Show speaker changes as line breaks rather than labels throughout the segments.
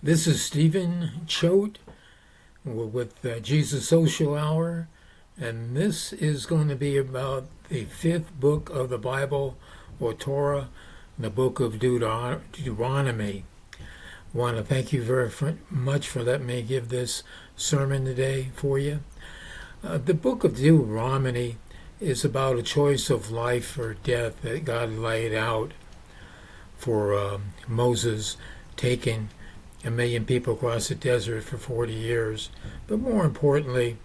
This is Stephen Choate with Jesus Social Hour, and this is going to be about the fifth book of the Bible, or Torah, the book of Deuteronomy. I want to thank you very much for letting me give this sermon today for you. The book of Deuteronomy is about a choice of life or death that God laid out for Moses taking 1,000,000 people across the desert for 40 years. But more importantly,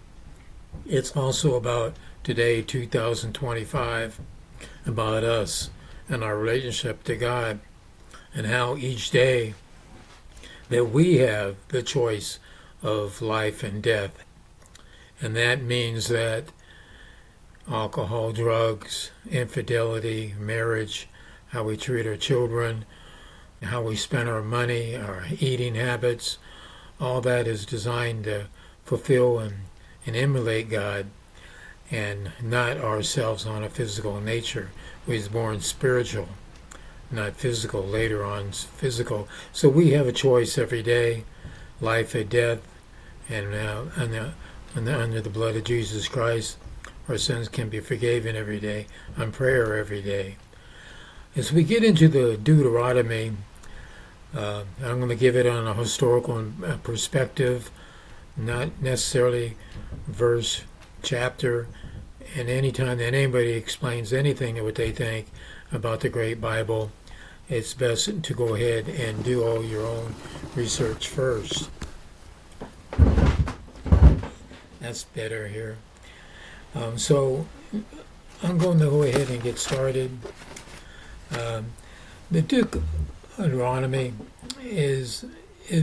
it's also about today, 2025, about us and our relationship to God, and how each day that we have the choice of life and death. And that means that alcohol, drugs, infidelity, marriage, how we treat our children, how we spend our money, our eating habits, all that is designed to fulfill and emulate God and not ourselves on a physical nature. We was born spiritual, not physical, later on physical. So we have a choice every day, life or death, and under the blood of Jesus Christ, our sins can be forgiven every day, on prayer every day. As we get into the Deuteronomy, I'm going to give it on a historical perspective, not necessarily verse, chapter, and any time that anybody explains anything of what they think about the Great Bible, it's best to go ahead and do all your own research first. That's better here. So I'm going to go ahead and get started. The Deuteronomy is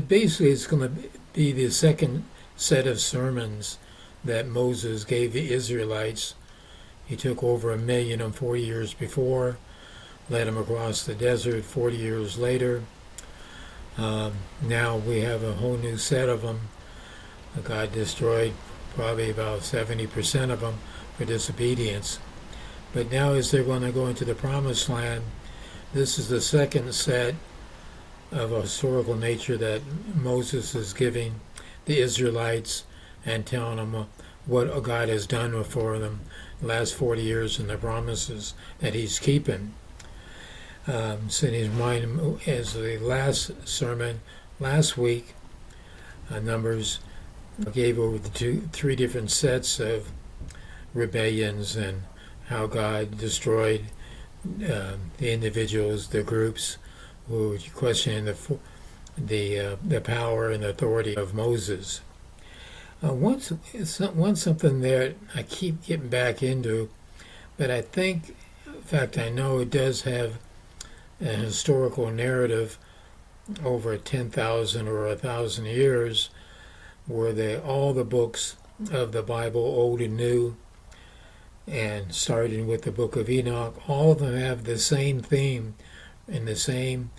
basically it's going to be the second set of sermons that Moses gave the Israelites. He took over 1,000,000 40 years before, led them across the desert 40 years later. Now we have a whole new set of them. God destroyed probably about 70% of them for disobedience. But now as they're going to go into the Promised Land, this is the second set of a historical nature that Moses is giving the Israelites and telling them what God has done for them the last 40 years and the promises that he's keeping. So he's reminding them, as the last sermon last week, Numbers gave over the three different sets of rebellions and how God destroyed the individuals, the groups who were questioning the power and authority of Moses. One something that I keep getting back into, but I think, in fact, I know it does have a historical narrative over 10,000 or 1,000 years, where all the books of the Bible, Old and New, and starting with the book of Enoch, all of them have the same theme and the same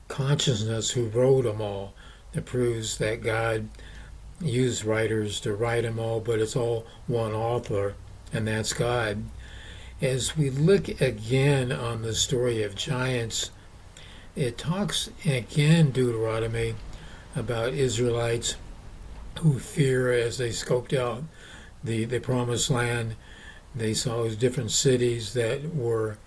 consciousness who wrote them all. That proves that God used writers to write them all, but it's all one author, and that's God. As we look again on the story of giants, it talks again, Deuteronomy, about Israelites who fear as they scoped out the Promised Land. They saw different cities that were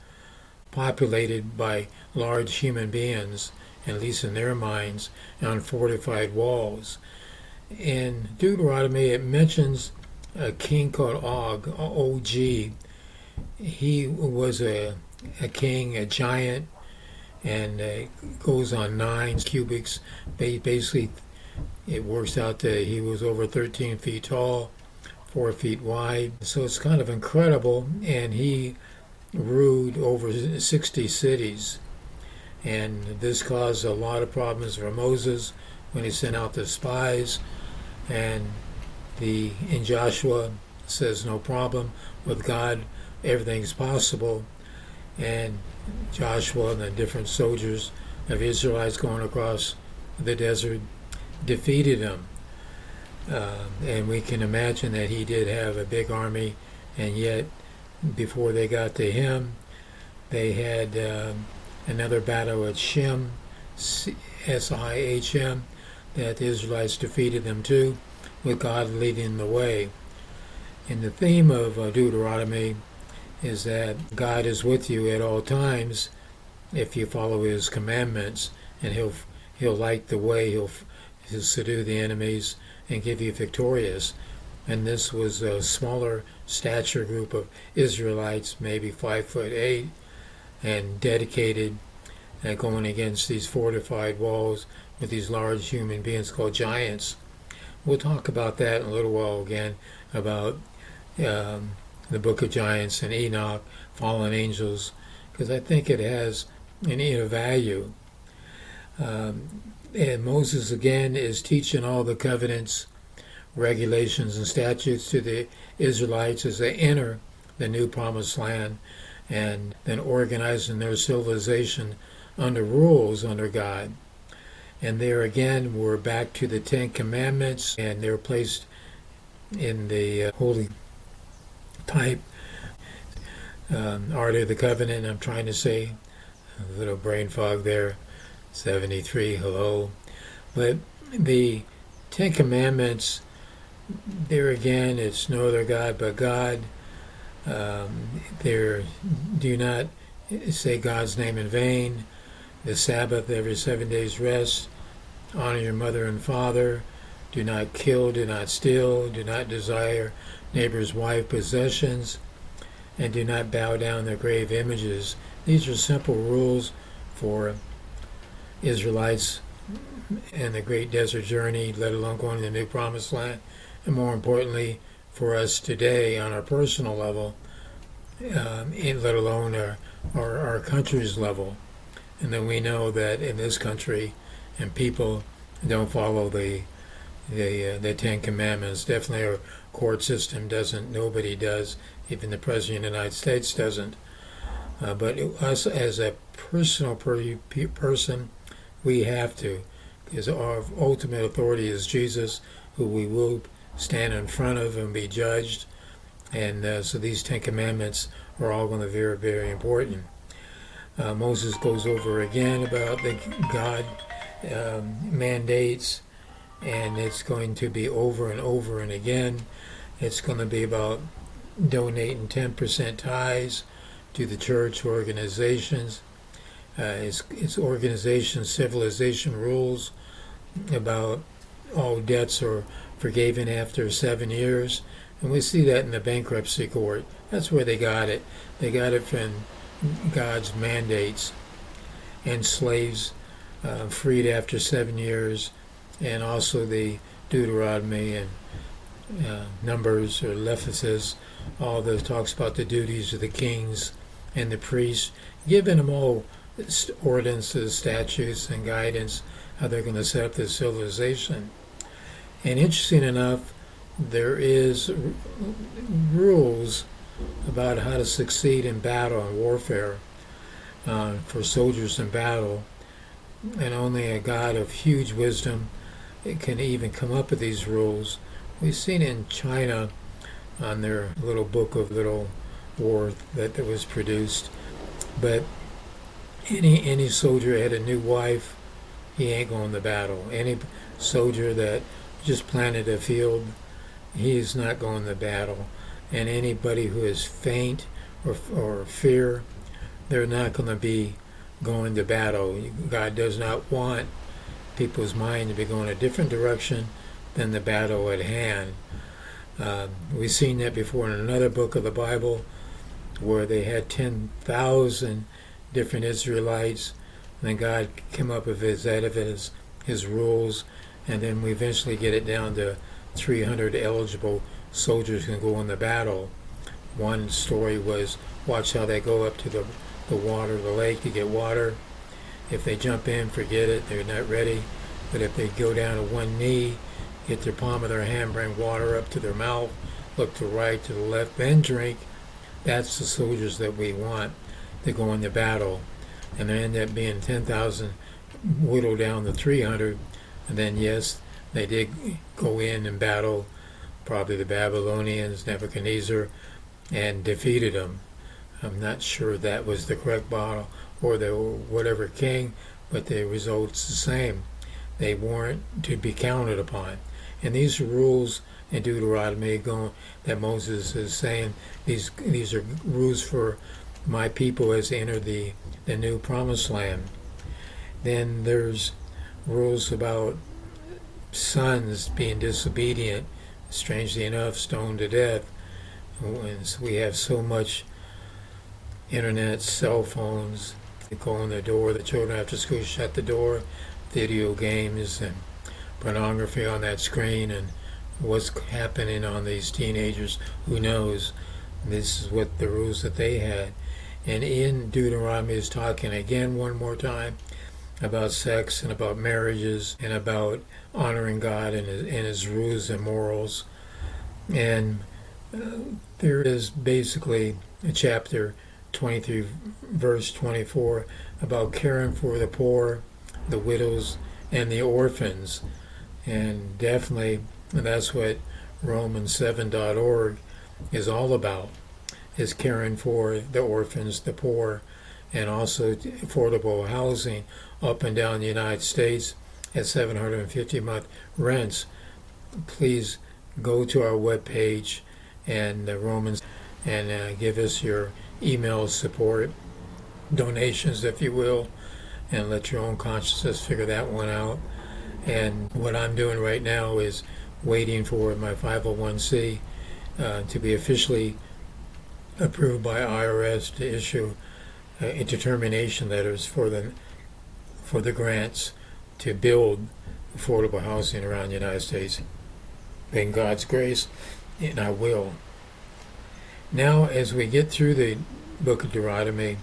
populated by large human beings, at least in their minds, on fortified walls. In Deuteronomy, it mentions a king called Og, O-G. He was a king, a giant, and goes on 9 cubits. Basically, it works out that he was over 13 feet tall, 4 feet wide. So it's kind of incredible, and he ruled over 60 cities. And this caused a lot of problems for Moses when he sent out the spies. And in Joshua says no problem. With God, everything's possible. And Joshua and the different soldiers of Israelites going across the desert defeated him. And we can imagine that he did have a big army, and yet before they got to him, they had another battle at Shem, S-I-H-M, that the Israelites defeated them too, with God leading the way. And the theme of Deuteronomy is that God is with you at all times if you follow His commandments, and He'll light the way. He'll subdue the enemies and give you victorious. And this was a smaller stature group of Israelites, maybe 5'8", and dedicated at going against these fortified walls with these large human beings called giants. We'll talk about that in a little while again, about the book of giants and Enoch, fallen angels, because I think it has an inner value. And Moses again is teaching all the covenants, regulations, and statutes to the Israelites as they enter the new promised land, and then organizing their civilization under rules under God. And there again, we're back to the Ten Commandments, and they're placed in the holy type, Art of the Covenant. I'm trying to say, a little brain fog there, 73, hello. But the Ten Commandments, there again, it's no other God but God. There, do not say God's name in vain. The Sabbath, every 7 days rest. Honor your mother and father. Do not kill, do not steal, do not desire neighbor's wife possessions, and do not bow down their grave images. These are simple rules for Israelites in the great desert journey, let alone going to the new promised land, and more importantly for us today on our personal level, let alone our country's level. And then we know that in this country, and people don't follow the Ten Commandments. Definitely our court system doesn't. Nobody does. Even the President of the United States doesn't. But us as a personal person, we have to, because our ultimate authority is Jesus, who we will stand in front of and be judged. And so these Ten Commandments are all going to be very, very important. Moses goes over again about the God mandates, and it's going to be over and over and again. It's going to be about donating 10% tithes to the church organizations. It's organization, civilization rules about all debts are forgiven after 7 years. And we see that in the bankruptcy court. That's where they got it. They got it from God's mandates. And slaves freed after 7 years, and also the Deuteronomy and Numbers or Leviticus, all those talks about the duties of the kings and the priests, giving them all ordinances, statutes, and guidance, how they're going to set up this civilization. And interesting enough, there is rules about how to succeed in battle and warfare for soldiers in battle, and only a God of huge wisdom can even come up with these rules. We've seen in China on their little book of little war that was produced, but any soldier had a new wife, he ain't going to battle. Any soldier that just planted a field, he's not going to battle. And anybody who is faint or fear, they're not going to be going to battle. God does not want people's mind to be going a different direction than the battle at hand. We've seen that before in another book of the Bible, where they had 10,000 different Israelites, and then God came up with his rules, and then we eventually get it down to 300 eligible soldiers who can go in the battle. One story was, watch how they go up to the water, the lake, to get water. If they jump in, forget it, they're not ready. But if they go down to one knee, get their palm of their hand, bring water up to their mouth, look to the right, to the left, then drink, that's the soldiers that we want to go into battle. And there end up being 10,000, whittled down to 300, and then yes, they did go in and battle probably the Babylonians, Nebuchadnezzar, and defeated them. I'm not sure that was the correct battle or the whatever king, but the result's the same. They weren't to be counted upon. And these are rules in Deuteronomy that Moses is saying these are rules for my people as they enter the new promised land. Then there's rules about sons being disobedient, strangely enough, stoned to death. And we have so much internet, cell phones, they go on the door, the children after school shut the door, video games and pornography on that screen, and what's happening on these teenagers, who knows. This is what the rules that they had. And in Deuteronomy is talking again one more time about sex and about marriages and about honoring God and his rules and morals. And there is basically a chapter 23 verse 24 about caring for the poor, the widows, and the orphans. And definitely that's what Romans7.org is all about, is caring for the orphans, the poor, and also affordable housing up and down the United States at $750 a month rents. Please go to our webpage and Romans and give us your email support, donations if you will, and let your own consciousness figure that one out. And what I'm doing right now is waiting for my 501c to be officially approved by IRS to issue determination letters for the grants to build affordable housing around the United States. In God's grace, and I will. Now, as we get through the book of Deuteronomy,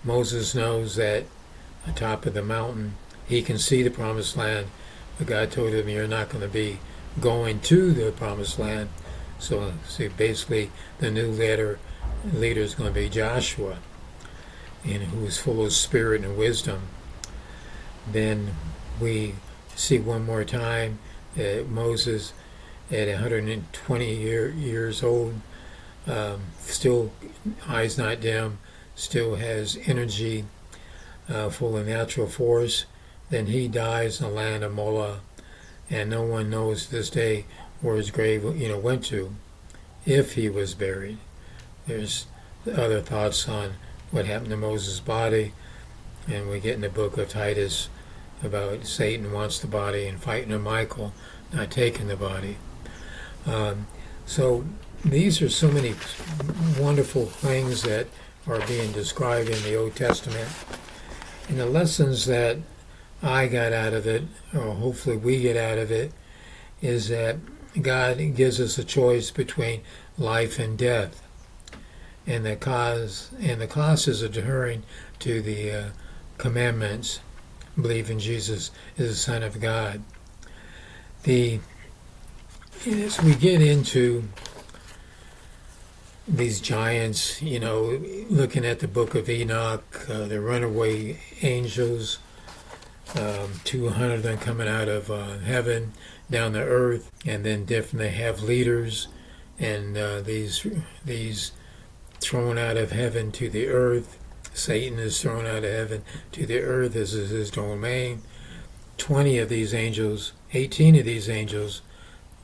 Moses knows that on top of the mountain he can see the promised land, but God told him, you're not going to be going to the promised land. So basically the new leader is going to be Joshua, and who is full of spirit and wisdom. Then we see one more time that Moses, at 120 years old, still eyes not dim, still has energy, full of natural force. Then he dies in the land of Mola, and no one knows to this day where his grave went to, if he was buried. There's other thoughts on what happened to Moses' body, and we get in the book of Titus about Satan wants the body and fighting with Michael, not taking the body. So these are so many wonderful things that are being described in the Old Testament. And the lessons that I got out of it, or hopefully we get out of it, is that God gives us a choice between life and death. And the cost is adhering to the commandments, believe in Jesus as the Son of God. As we get into these giants, looking at the book of Enoch, the runaway angels, 200 of them coming out of heaven down to earth, and then definitely have leaders, and these thrown out of heaven to the earth. Satan is thrown out of heaven to the earth as is his domain. 18 of these angels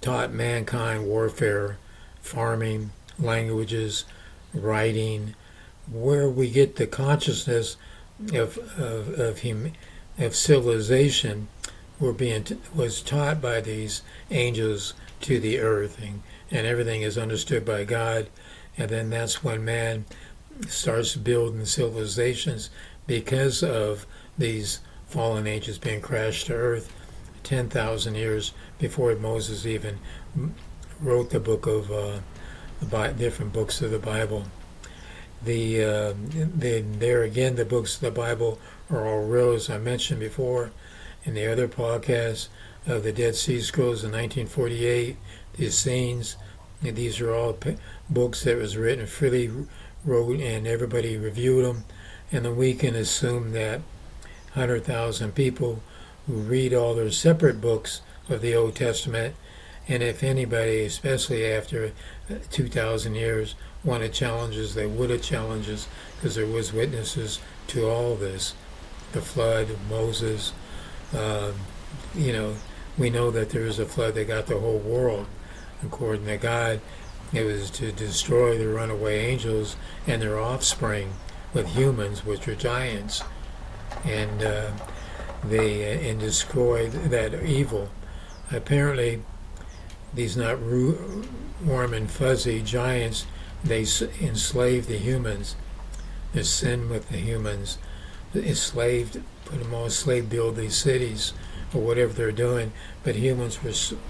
taught mankind warfare, farming, languages, writing, where we get the consciousness of civilization was taught by these angels to the earth, and everything is understood by God. And then that's when man starts building civilizations because of these fallen angels being crashed to earth 10,000 years before Moses even wrote the book of different books of the Bible. There again, the books of the Bible are all real, as I mentioned before in the other podcast of the Dead Sea Scrolls in 1948. The Essenes, these are all books that was written, freely wrote, and everybody reviewed them. And then we can assume that 100,000 people who read all their separate books of the Old Testament, and if anybody, especially after 2,000 years, wanted challenges, they would have challenges, because there was witnesses to all this. The flood, Moses, you know, we know that there was a flood that got the whole world. According to God, it was to destroy the runaway angels and their offspring with humans, which are giants, and and destroy that evil. Apparently, these not warm and fuzzy giants, they enslaved the humans. They sin with the humans, enslaved, put them on slave, build these cities or whatever they're doing. But humans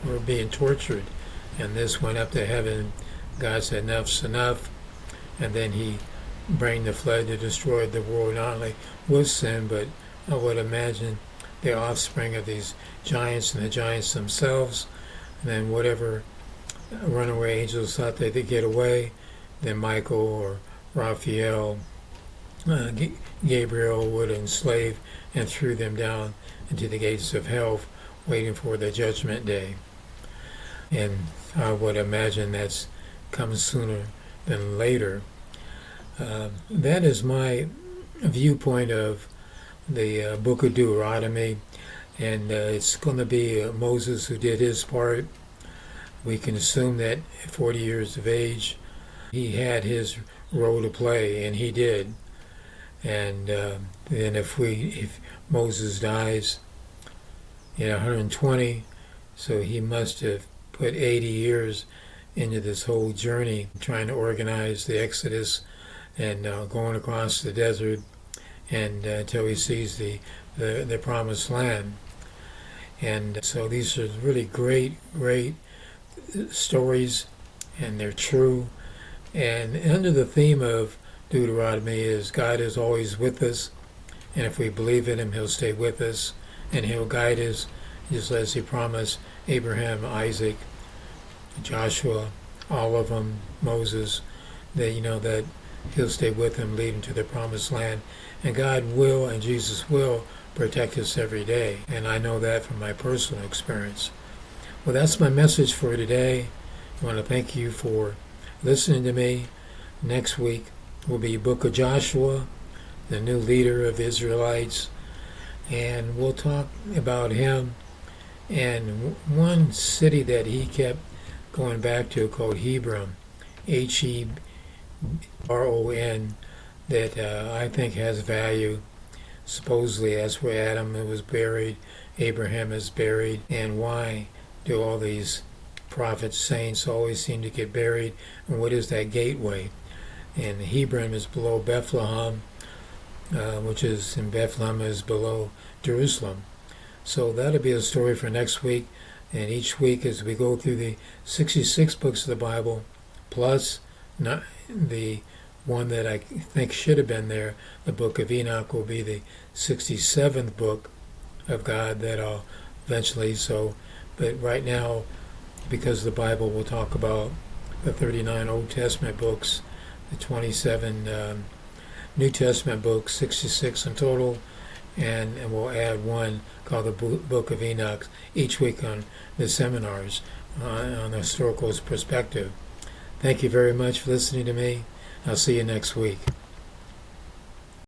were being tortured, and this went up to heaven. God said, "Enough's enough," and then He bring the flood to destroy the world not only with sin, but I would imagine the offspring of these giants and the giants themselves. And then whatever runaway angels thought they could get away, then Michael or Raphael, Gabriel would enslave and threw them down into the gates of hell, waiting for the judgment day. And I would imagine that's comes sooner than later. That is my viewpoint of the book of Deuteronomy, and it's going to be Moses who did his part. We can assume that at 40 years of age, he had his role to play, and he did. And then if Moses dies at 120, so he must have put 80 years into this whole journey, trying to organize the Exodus and going across the desert and until he sees the promised land. And so these are really great stories, and they're true. And under the theme of Deuteronomy is God is always with us, and if we believe in Him, He'll stay with us, and He'll guide us, just as He promised Abraham, Isaac, Joshua, all of them, Moses, that that He'll stay with them, lead them to the promised land. And God will, and Jesus will, protect us every day. And I know that from my personal experience. Well, that's my message for today. I want to thank you for listening to me. Next week will be Book of Joshua, the new leader of the Israelites. And we'll talk about him and one city that he kept going back to called Hebron, Hebron, that I think has value. Supposedly that's where Adam was buried, Abraham is buried, and why do all these prophets, saints always seem to get buried, and what is that gateway? And Hebron is below Bethlehem, which is in Bethlehem is below Jerusalem. So that'll be a story for next week, and each week as we go through the 66 books of the Bible, plus the one that I think should have been there, the book of Enoch, will be the 67th book of God that I'll eventually, but right now, because the Bible will talk about the 39 Old Testament books, the 27 New Testament books, 66 in total, and we'll add one called the Book of Enoch each week on the seminars on a historical perspective. Thank you very much for listening to me. I'll see you next week.